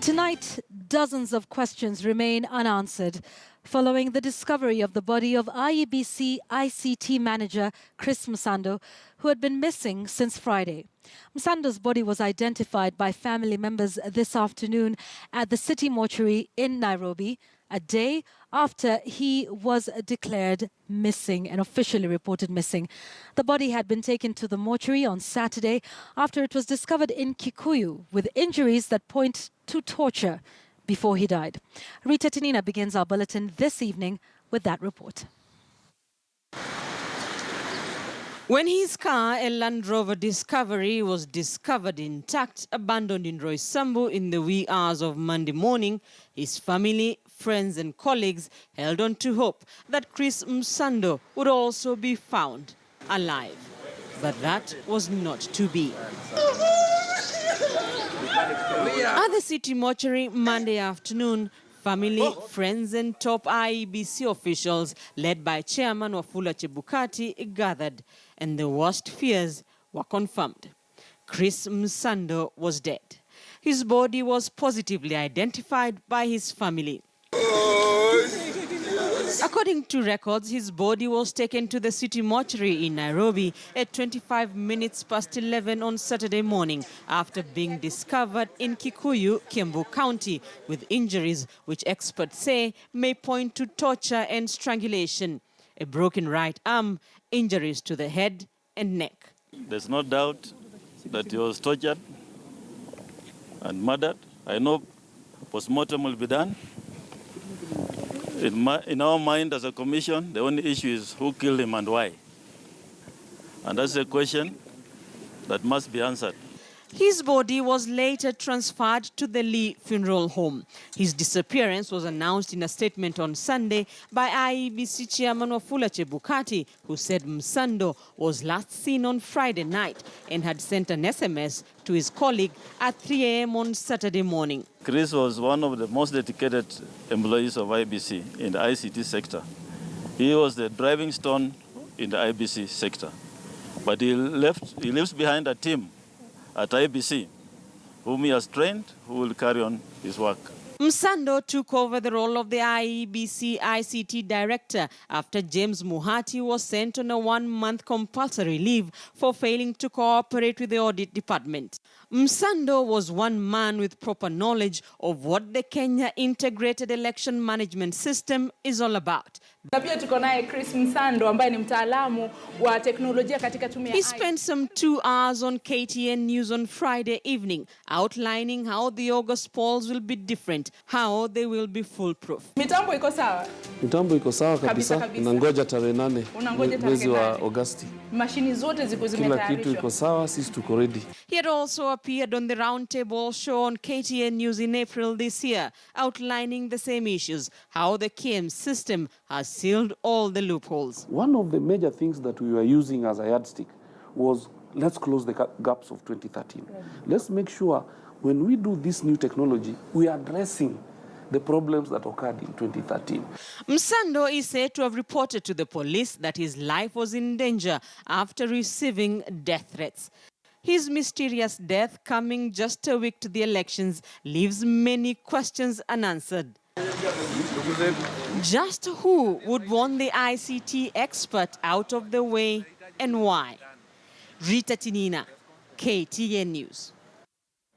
Tonight, dozens of questions remain unanswered following the discovery of the body of IEBC ICT manager Chris Msando, who had been missing since Friday. Msando's body was identified by family members this afternoon at the city mortuary in Nairobi, a day after he was declared missing and officially reported missing. The body had been taken to the mortuary on Saturday after it was discovered in Kikuyu with injuries that point to torture before he died. Rita Tinina begins our bulletin this evening with that report. When his car, a Land Rover Discovery, was discovered intact, abandoned in Roysambu in the wee hours of Monday morning, his family, friends and colleagues held on to hope that Chris Msando would also be found alive. But that was not to be. At the city mortuary Monday afternoon, family, friends and top IEBC officials, led by Chairman Wafula Chebukati, gathered, and the worst fears were confirmed. Chris Msando was dead. His body was positively identified by his family. According to records, his body was taken to the city mortuary in Nairobi at 25 minutes past 11 on Saturday morning after being discovered in Kikuyu, Kiambu County, with injuries which experts say may point to torture and strangulation. A broken right arm, injuries to the head and neck. There's no doubt that he was tortured and murdered. I know post-mortem will be done. In our mind as a commission, the only issue is who killed him and why. And that's a question that must be answered. His body was later transferred to the Lee Funeral Home. His disappearance was announced in a statement on Sunday by IEBC Chairman Wafula Chebukati, who said Msando was last seen on Friday night and had sent an SMS to his colleague at 3 a.m. on Saturday morning. Chris was one of the most dedicated employees of IEBC in the ICT sector. He was the driving stone in the IEBC sector. But he leaves behind a team at IEBC, whom he has trained, who will carry on his work. Msando took over the role of the IEBC ICT director after James Muhati was sent on a 1-month compulsory leave for failing to cooperate with the audit department. Msando was one man with proper knowledge of what the Kenya Integrated Election Management System is all about. Chris Msando ambaye ni mtaalamu wa teknolojia katika tume ya He spent some 2 hours on KTN News on Friday evening, outlining how the August polls will be different, how they will be foolproof. Mitambo iko sawa? Mitambo iko sawa kabisa. Unangoja tarehe 8 mwezi wa Agosti. Mashini zote ziko zimetayarishwa. Kila kitu iko sawa, sisi tuko ready. He had also appeared on the Roundtable show on KTN News in April this year, outlining the same issues, how the KM system has sealed all the loopholes. One of the major things that we were using as a yardstick was, let's close the gaps of 2013. Right. Let's make sure when we do this new technology, we are addressing the problems that occurred in 2013. Msando is said to have reported to the police that his life was in danger after receiving death threats. His mysterious death, coming just a week to the elections, leaves many questions unanswered. Just who would want the ICT expert out of the way and why? Rita Tinina, KTN News.